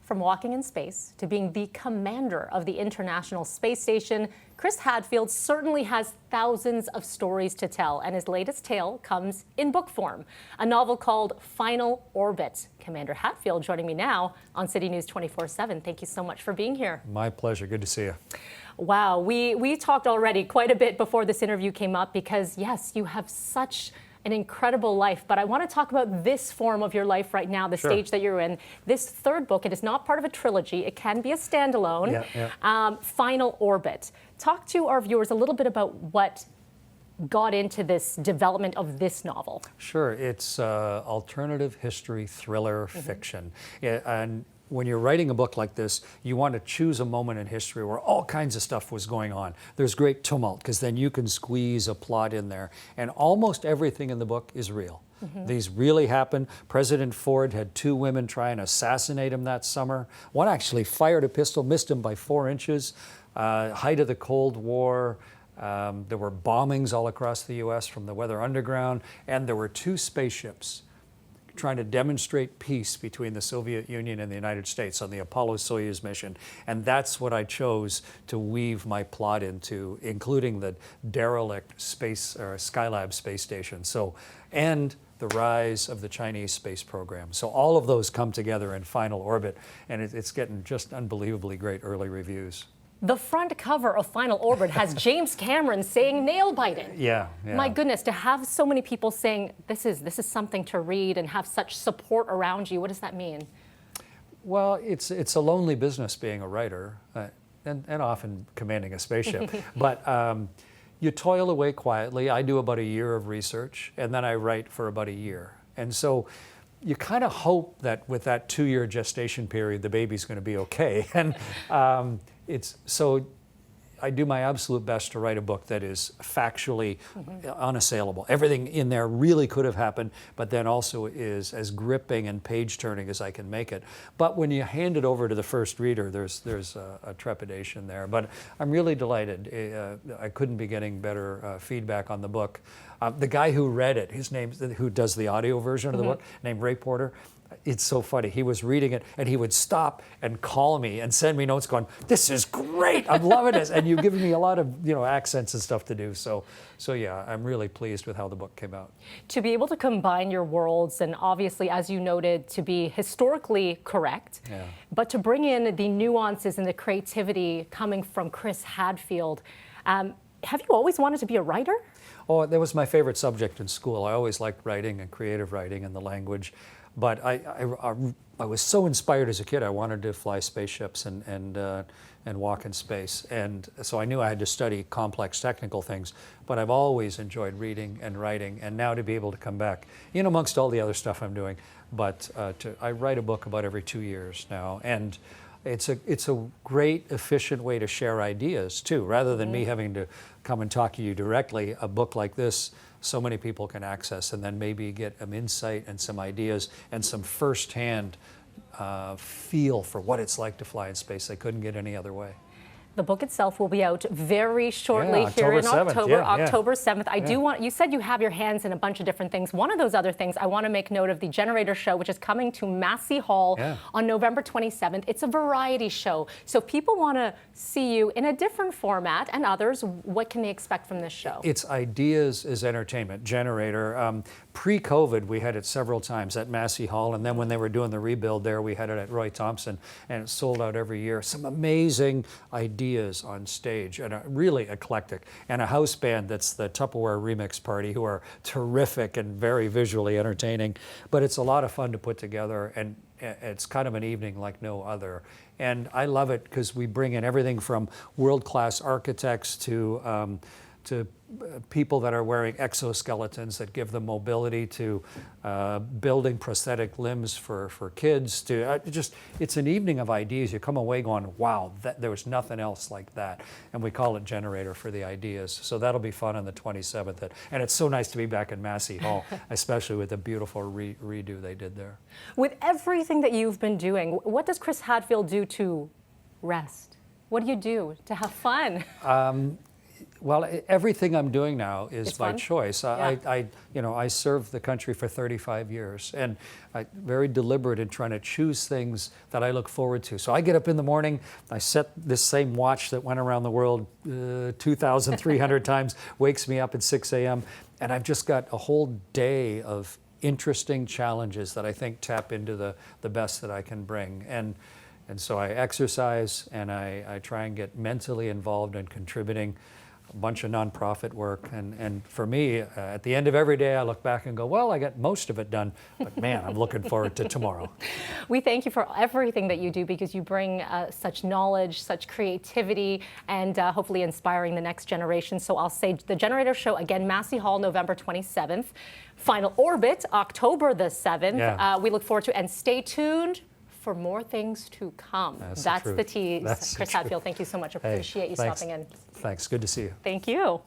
From walking in space to being the commander of the International Space Station, Chris Hadfield certainly has thousands of stories to tell, and his latest tale comes in book form, a novel called Final Orbit. Commander Hadfield joining me now on CityNews 24/7. Thank you so much for being here. My pleasure. Good to see you. Wow, we talked already quite a bit before this interview came up because, yes, you have such an incredible life, but I want to talk about this form of your life right now, the stage that you're in. This third book, it is not part of a trilogy. It can be a standalone. Final Orbit. Talk to our viewers a little bit about what got into this development of this novel. Sure. It's alternative history, thriller, fiction. And when you're writing a book like this, you want to choose a moment in history where all kinds of stuff was going on. There's great tumult, because then you can squeeze a plot in there. And almost everything in the book is real. These really happened. President Ford had 2 women try and assassinate him that summer. One actually fired a pistol, missed him by 4 inches. Height of the Cold War. There were bombings all across the U.S. from the Weather Underground. And there were 2 spaceships trying to demonstrate peace between the Soviet Union and the United States on the Apollo-Soyuz mission. And that's what I chose to weave my plot into, including the derelict Skylab space station. And the rise of the Chinese space program. So all of those come together in Final Orbit, and it's getting just unbelievably great early reviews. The front cover of Final Orbit has James Cameron saying nail biting. Yeah. My goodness, to have so many people saying this is something to read and have such support around you, what does that mean? Well, it's a lonely business being a writer, and often commanding a spaceship. But you toil away quietly. I do about a year of research, and then I write for about a year. And so you kind of hope that with that 2-year gestation period, the baby's going to be okay. And so I do my absolute best to write a book that is factually unassailable. Everything in there really could have happened, but then also is as gripping and page-turning as I can make it. But when you hand it over to the first reader, there's a trepidation there. But I'm really delighted. I couldn't be getting better feedback on the book. The guy who read it, who does the audio version of the book, named Ray Porter, it's so funny. He was reading it, and he would stop and call me and send me notes going, "This is great. I'm loving this." And you've given me a lot of accents and stuff to do. So yeah, I'm really pleased with how the book came out. To be able to combine your worlds, and obviously, as you noted, to be historically correct, but to bring in the nuances and the creativity coming from Chris Hadfield. Have you always wanted to be a writer? Oh, that was my favorite subject in school. I always liked writing and creative writing and the language. But I was so inspired as a kid. I wanted to fly spaceships and walk in space. And so I knew I had to study complex technical things. But I've always enjoyed reading and writing. And now to be able to come back, amongst all the other stuff I'm doing, but I write a book about every 2 years now. And it's a great, efficient way to share ideas, too. Rather than me having to come and talk to you directly, a book like this, so many people can access and then maybe get an insight and some ideas and some firsthand feel for what it's like to fly in space they couldn't get any other way. The book itself will be out very shortly here in October. October 7th. I do want, you said you have your hands in a bunch of different things. One of those other things, I want to make note of the Generator Show, which is coming to Massey Hall on November 27th. It's a variety show. So if people want to see you in a different format and others, what can they expect from this show? It's ideas as entertainment. Generator. Pre-COVID, we had it several times at Massey Hall, and then when they were doing the rebuild there, we had it at Roy Thompson, and it sold out every year. Some amazing ideas on stage, and really eclectic. And a house band that's the Tupperware Remix Party, who are terrific and very visually entertaining. But it's a lot of fun to put together, and it's kind of an evening like no other. And I love it because we bring in everything from world-class architects to people that are wearing exoskeletons that give them mobility, to building prosthetic limbs for kids, to it's an evening of ideas. You come away going, wow, there was nothing else like that. And we call it Generator for the ideas. So that'll be fun on the 27th. And it's so nice to be back in Massey Hall, especially with the beautiful redo they did there. With everything that you've been doing, what does Chris Hadfield do to rest? What do you do to have fun? Well, everything I'm doing now is It's by fun? choice. I served the country for 35 years, and I'm very deliberate in trying to choose things that I look forward to. So I get up in the morning, I set this same watch that went around the world 2,300 times, wakes me up at 6 a.m., and I've just got a whole day of interesting challenges that I think tap into the best that I can bring. And so I exercise, and I try and get mentally involved in contributing a bunch of nonprofit work. And for me, at the end of every day, I look back and go, well, I got most of it done, but man, I'm looking forward to tomorrow. We thank you for everything that you do, because you bring such knowledge, such creativity, and hopefully inspiring the next generation. So I'll say The Generator Show, again, Massey Hall, November 27th. Final Orbit, October the 7th. Yeah. We look forward to, and stay tuned for more things to come. That's the tease. That's Chris Hatfield, thank you so much. Appreciate you stopping in. Thanks. Good to see you. Thank you.